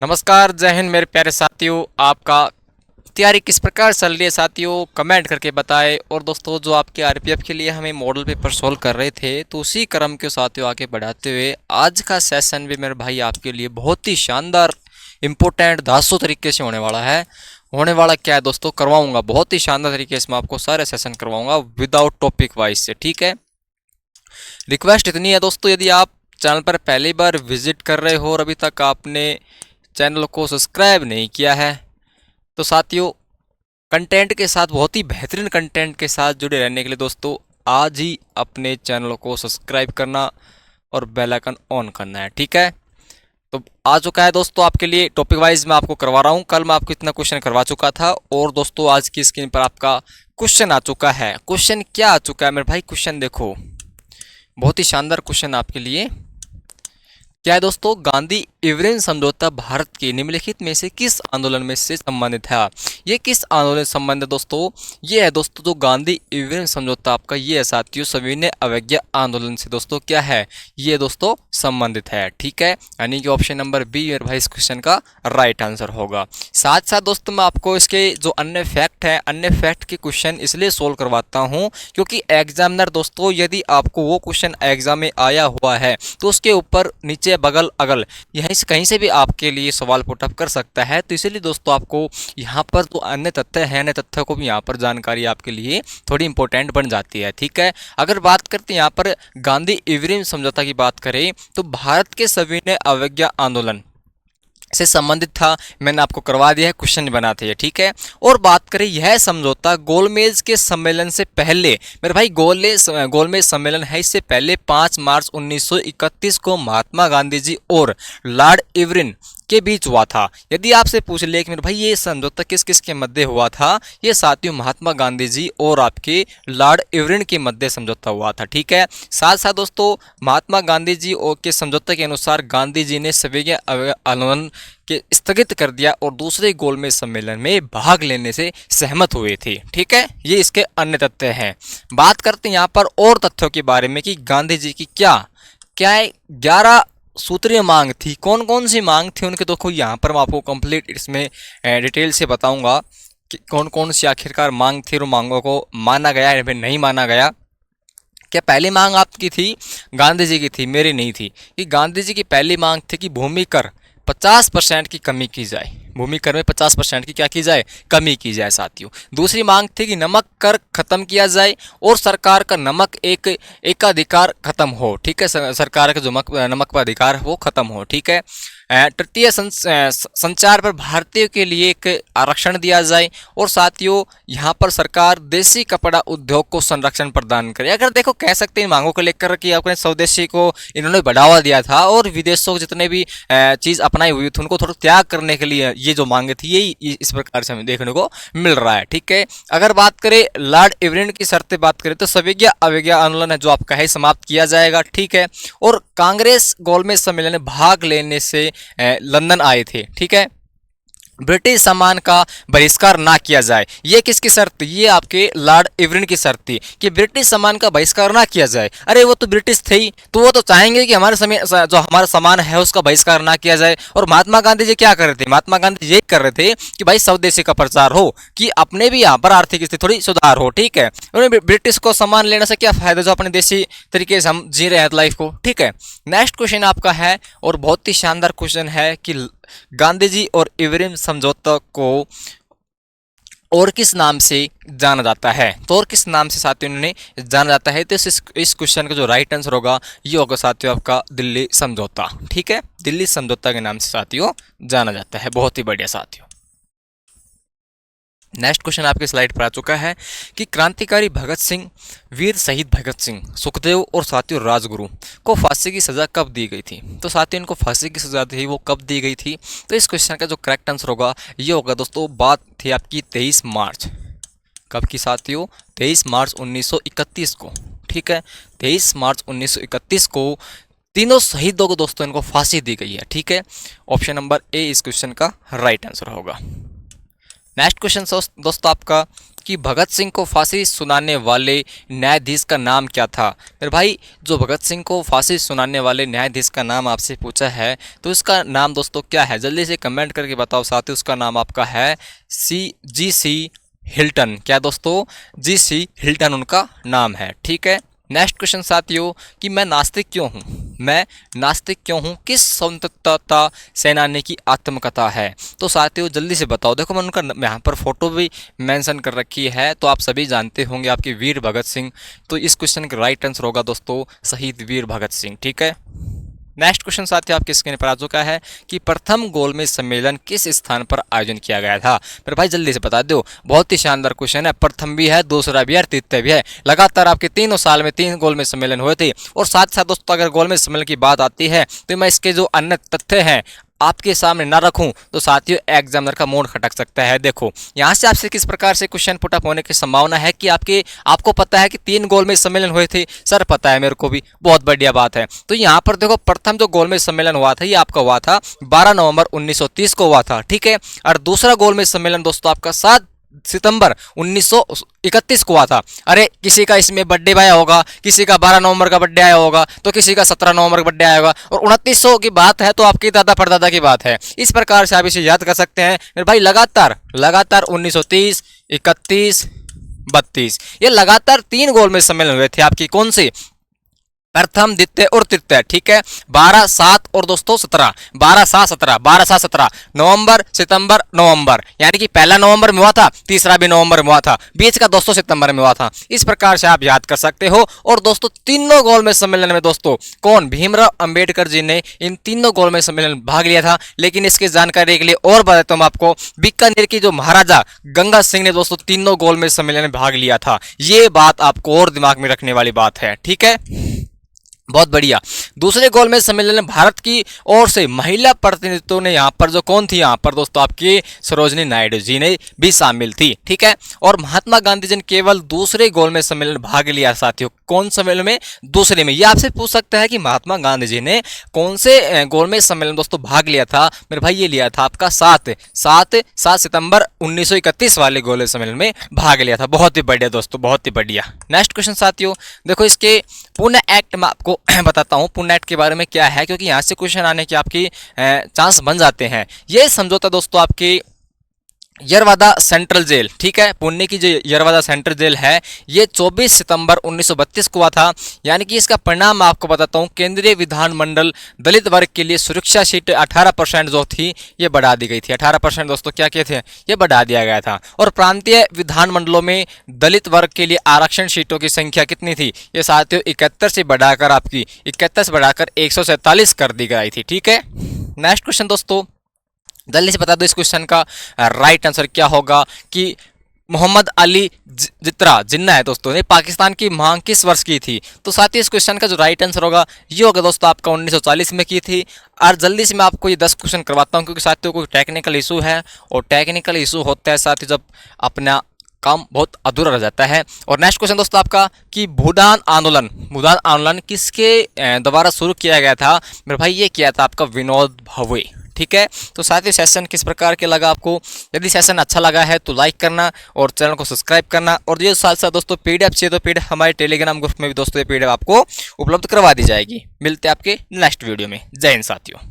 नमस्कार, जय हिंद मेरे प्यारे साथियों। आपका तैयारी किस प्रकार चल रही है साथियों, कमेंट करके बताएं। और दोस्तों, जो आपके आरपीएफ के लिए हमें मॉडल पेपर सोल्व कर रहे थे, तो उसी क्रम के साथियों आगे बढ़ाते हुए आज का सेशन भी मेरे भाई आपके लिए बहुत ही शानदार, इंपॉर्टेंट, धांसू तरीके से होने वाला है। होने वाला क्या है दोस्तों, करवाऊंगा बहुत ही शानदार तरीके से। मैं आपको सारे सेशन करवाऊंगा विदाउट टॉपिक वाइज से, ठीक है। रिक्वेस्ट इतनी है दोस्तों, यदि आप चैनल पर पहली बार विजिट कर रहे हो और अभी तक आपने चैनल को सब्सक्राइब नहीं किया है, तो साथियों कंटेंट के साथ, बहुत ही बेहतरीन कंटेंट के साथ जुड़े रहने के लिए दोस्तों आज ही अपने चैनल को सब्सक्राइब करना और बेल आइकन ऑन करना है, ठीक है। तो आ चुका है दोस्तों आपके लिए टॉपिक वाइज मैं आपको करवा रहा हूँ। कल मैं आपको इतना क्वेश्चन करवा चुका था और दोस्तों आज की स्क्रीन पर आपका क्वेश्चन आ चुका है। क्वेश्चन क्या आ चुका है मेरे भाई, क्वेश्चन देखो, बहुत ही शानदार क्वेश्चन आपके लिए। क्या है दोस्तों, गांधी इरविन समझौता भारत के निम्नलिखित में से किस आंदोलन में से संबंधित है। ये किस आंदोलन से संबंधित है दोस्तों, ये है दोस्तों जो गांधी इरविन समझौता आपका ये है साथियों, सविनय अवज्ञा आंदोलन से दोस्तों क्या है, ये दोस्तों संबंधित है, ठीक है। यानी कि ऑप्शन नंबर बी मेरे भाई इस क्वेश्चन का राइट आंसर होगा। साथ साथ दोस्तों मैं आपको इसके जो अन्य फैक्ट है, अन्य फैक्ट के क्वेश्चन इसलिए सोल्व करवाता हूँ क्योंकि एग्जामिनर दोस्तों यदि आपको वो क्वेश्चन एग्जाम में आया हुआ है तो उसके ऊपर नीचे बगल अगल यहीं से कहीं से भी आपके लिए सवाल पुटअप कर सकता है। तो इसीलिए दोस्तों आपको यहाँ पर जो अन्य तथ्य है, अन्य तथ्य को भी यहाँ पर जानकारी आपके लिए थोड़ी इंपॉर्टेंट बन जाती है, ठीक है। अगर बात करते हैं यहाँ पर गांधी इरविन समझौता की बात करें तो भारत के सविनय अवज्ञा आंदोलन से संबंधित था, मैंने आपको करवा दिया है, क्वेश्चन बनाते हैं, ठीक है। और बात करें यह समझौता गोलमेज के सम्मेलन से पहले, मेरे भाई गोलमेज सम्मेलन है इससे पहले 5 मार्च 1931 को महात्मा गांधी जी और लॉर्ड इरविन के बीच हुआ था। यदि आपसे पूछ ले कि मेरे भाई ये समझौता किस किस के मध्य हुआ था, ये साथियों महात्मा गांधी जी और आपके लॉर्ड इरविन के मध्य समझौता हुआ था, ठीक है। साथ साथ दोस्तों महात्मा गांधी जी और के समझौते के अनुसार गांधी जी ने सविनय आंदोलन के स्थगित कर दिया और दूसरे गोलमेज सम्मेलन में भाग लेने से सहमत हुए थे, ठीक है। ये इसके अन्य तथ्य हैं। बात करते हैं यहाँ पर और तथ्यों के बारे में कि गांधी जी की क्या क्या 11 सूत्रीय मांग थी, कौन कौन सी मांग थी उनके। देखो यहाँ पर मैं आपको कंप्लीट इसमें डिटेल से बताऊंगा कि कौन कौन सी आखिरकार मांग थी और मांगों को माना गया या फिर नहीं माना गया। क्या पहली मांग आपकी थी, गांधी जी की थी, मेरी नहीं थी। कि गांधी जी की पहली मांग थी कि भूमि कर 50% की कमी की जाए, भूमि कर में 50% की क्या की जाए, कमी की जाए साथियों। दूसरी मांग थी कि नमक कर खत्म किया जाए और सरकार का नमक एकाधिकार खत्म हो, ठीक है। सरकार का जो नमक पर अधिकार है वो खत्म हो, ठीक है। तृतीय संचार पर भारतीयों के लिए एक आरक्षण दिया जाए और साथियों यहाँ पर सरकार देसी कपड़ा उद्योग को संरक्षण प्रदान करे। अगर देखो कह सकते हैं मांगों को लेकर कि अपने स्वदेशी को इन्होंने बढ़ावा दिया था और विदेशों के जितने भी चीज़ अपनाई हुई थी उनको थोड़ा त्याग करने के लिए ये जो मांगे थी यही इस प्रकार से हमें देखने को मिल रहा है, ठीक है। अगर बात करें लॉर्ड इरविन की शर्तें बात करें तो सविनय अवज्ञा आंदोलन है जो आपका है समाप्त किया जाएगा, ठीक है। और कांग्रेस गोलमेज सम्मेलन में भाग लेने से लंदन आए थे, ठीक है। ब्रिटिश सामान का बहिष्कार ना किया जाए, ये किसकी शर्त, ये आपके लॉर्ड इरविन की शर्त थी कि ब्रिटिश सामान का बहिष्कार ना किया जाए। अरे वो तो ब्रिटिश थे ही, तो वो तो चाहेंगे कि हमारे समय जो हमारा सामान है उसका बहिष्कार ना किया जाए। और महात्मा गांधी जी क्या कर रहे थे, महात्मा गांधी जी यही कर रहे थे कि भाई स्वदेशी का प्रचार हो, कि अपने भी यहाँ पर आर्थिक स्थिति थोड़ी सुधार हो, ठीक है। उन्हें ब्रिटिश को सामान लेने से क्या फायदा, जो अपने देसी तरीके से हम जी रहे हैं लाइफ को, ठीक है। नेक्स्ट क्वेश्चन आपका है और बहुत ही शानदार क्वेश्चन है कि गांधी जी और इरविन समझौता को और किस नाम से जाना जाता है, तो और किस नाम से साथियों इन्होंने जाना जाता है। तो इस क्वेश्चन का जो राइट आंसर होगा ये होगा साथियों आपका दिल्ली समझौता, ठीक है। दिल्ली समझौता के नाम से साथियों जाना जाता है। बहुत ही बढ़िया साथियों। नेक्स्ट क्वेश्चन आपके स्लाइड पर आ चुका है कि क्रांतिकारी भगत सिंह, वीर शहीद भगत सिंह, सुखदेव और साथियों राजगुरु को फांसी की सज़ा कब दी गई थी। तो साथियों इनको फांसी की सज़ा थी वो कब दी गई थी, तो इस क्वेश्चन का जो करेक्ट आंसर होगा ये होगा दोस्तों, बात थी आपकी 23 मार्च, कब की साथियों, 23 मार्च 1931 को, ठीक है। 23 मार्च 1931 को तीनों शहीदों को दोस्तों इनको फांसी दी गई है, ठीक है। ऑप्शन नंबर ए इस क्वेश्चन का राइट आंसर होगा। नेक्स्ट क्वेश्चन दोस्तों आपका कि भगत सिंह को फांसी सुनाने वाले न्यायाधीश का नाम क्या था। मेरे भाई जो भगत सिंह को फांसी सुनाने वाले न्यायाधीश का नाम आपसे पूछा है तो इसका नाम दोस्तों क्या है, जल्दी से कमेंट करके बताओ साथियों। उसका नाम आपका है जी.सी. हिल्टन। क्या दोस्तों, जी.सी. हिल्टन उनका नाम है। ठीक है, नेक्स्ट क्वेश्चन साथियों कि मैं नास्तिक क्यों हूँ, मैं नास्तिक क्यों हूँ, किस स्वतंत्रता सेनानी की आत्मकथा है। तो साथियों जल्दी से बताओ। देखो मैंने उनका यहाँ पर फोटो भी मेंशन कर रखी है, तो आप सभी जानते होंगे आपके वीर भगत सिंह। तो इस क्वेश्चन का राइट आंसर होगा दोस्तों शहीद वीर भगत सिंह। ठीक है, नेक्स्ट क्वेश्चन साथियों आपके स्क्रीन पर आ चुका है कि प्रथम गोलमेज सम्मेलन किस स्थान पर आयोजन किया गया था। मेरे भाई जल्दी से बता दो, बहुत ही शानदार क्वेश्चन है। प्रथम भी है, दूसरा भी है, तृतीय भी है। लगातार आपके तीनों साल में 3 गोलमेज सम्मेलन हुए थे। और साथ साथ दोस्तों अगर गोलमेज सम्मेलन की बात आती है तो मैं इसके जो अन्य तथ्य हैं आपके सामने ना रखूं तो साथियों एग्जामिनर का मूड खटक सकता है। देखो यहाँ से आपसे किस प्रकार से क्वेश्चन पुटअप होने की संभावना है कि आपको पता है कि 3 गोलमेज सम्मेलन हुए थे। सर पता है मेरे को भी, बहुत बढ़िया बात है। तो यहाँ पर देखो प्रथम जो गोलमेज सम्मेलन हुआ था ये आपका हुआ था 12 नवंबर 1930 को हुआ था। ठीक है, और दूसरा गोलमेज सम्मेलन दोस्तों आपका 7 सितंबर 1931 को हुआ था। अरे किसी का इसमें बर्थडे आया होगा, किसी का 12 नवंबर का बर्थडे आया होगा, तो किसी का 17 नवंबर का बर्थडे आया होगा, और 2900 की बात है तो आपके दादा परदादा की बात है। इस प्रकार से आप इसे याद कर सकते हैं मेरे भाई। लगातार 1930, 31, 32 ये लगातार 3 गोलमेज सम्मेलन हुए थे आपकी कौन से, प्रथम, द्वितीय और तृतीय। ठीक है, 12, 7 और दोस्तों 17, 12, 7, 17, 12, 7, 17, नवंबर, सितंबर, नवंबर, यानी कि पहला नवंबर में हुआ था, तीसरा भी नवंबर में हुआ था, बीच का दोस्तों सितंबर में हुआ था। इस प्रकार से आप याद कर सकते हो। और दोस्तों तीनों गोलमेज सम्मेलन में दोस्तों कौन, भीमराव अंबेडकर जी ने इन तीनों गोलमेज सम्मेलन में भाग लिया था। लेकिन इसकी जानकारी के लिए और बताता हूं आपको, बीकानेर की जो महाराजा गंगा सिंह ने दोस्तों तीनों गोलमेज सम्मेलन में भाग लिया था। ये बात आपको और दिमाग में रखने वाली बात है। ठीक है, बहुत बढ़िया। दूसरे गोलमेज सम्मेलन में भारत की ओर से महिला प्रतिनिधित्व ने यहाँ पर जो कौन थी, यहाँ पर दोस्तों आपकी सरोजनी नायडू जी ने भी शामिल थी। ठीक है, और महात्मा गांधी जी ने केवल दूसरे गोलमेज सम्मेलन में भाग लिया साथियों। कौन सम्मेलन में, दूसरे में। ये आपसे पूछ सकता है कि महात्मा गांधी जी ने कौन से गोलमेज सम्मेलन दोस्तों भाग लिया था। मेरे भाई ये लिया था आपका 7 सितंबर 1931 वाले गोलमेज सम्मेलन में भाग लिया था। बहुत ही बढ़िया दोस्तों, बहुत ही बढ़िया। नेक्स्ट क्वेश्चन साथियों देखो, इसके पुणे एक्ट में आपको बताता हूं पुणे एक्ट के बारे में क्या है, क्योंकि यहां से क्वेश्चन आने की आपकी चांस बन जाते हैं। ये समझौता दोस्तों आपकी यरवादा सेंट्रल जेल, ठीक है, पुणे की जो यरवादा सेंट्रल जेल है ये 24 सितंबर 1932 को हुआ था। यानी कि इसका परिणाम मैं आपको बताता हूं, केंद्रीय विधानमंडल दलित वर्ग के लिए सुरक्षा सीट 18% जो थी ये बढ़ा दी गई थी। 18% दोस्तों क्या कहते हैं, ये बढ़ा दिया गया था। और प्रांतीय विधानमंडलों में दलित वर्ग के लिए आरक्षण सीटों की संख्या कितनी थी, ये साथियों 71 से बढ़ाकर आपकी 71 से बढ़ाकर 147 कर दी गई थी। ठीक है, नेक्स्ट क्वेश्चन दोस्तों जल्दी से बता दो इस क्वेश्चन का राइट आंसर क्या होगा कि मोहम्मद अली जिन्ना है दोस्तों ने पाकिस्तान की मांग किस वर्ष की थी। तो साथ ही इस क्वेश्चन का जो राइट आंसर होगा ये होगा दोस्तों आपका 1940 में की थी। और जल्दी से मैं आपको ये 10 क्वेश्चन करवाता हूँ, क्योंकि साथियों को टेक्निकल इशू है, और टेक्निकल इशू होता है साथ ही जब अपना काम बहुत अधूरा रह जाता है। और नेक्स्ट क्वेश्चन दोस्तों आपका कि भूदान आंदोलन किसके द्वारा शुरू किया गया था। मेरे भाई ये किया था आपका विनोद भावे। ठीक है, तो साथ ही सेशन किस प्रकार के लगा आपको, यदि सेशन अच्छा लगा है तो लाइक करना और चैनल को सब्सक्राइब करना। और ये साथ साथ दोस्तों पीडीएफ चाहिए तो पीडीएफ हमारे टेलीग्राम ग्रुप में भी दोस्तों ये पीडीएफ आपको उपलब्ध करवा दी जाएगी। मिलते हैं आपके नेक्स्ट वीडियो में। जय हिंद साथियों।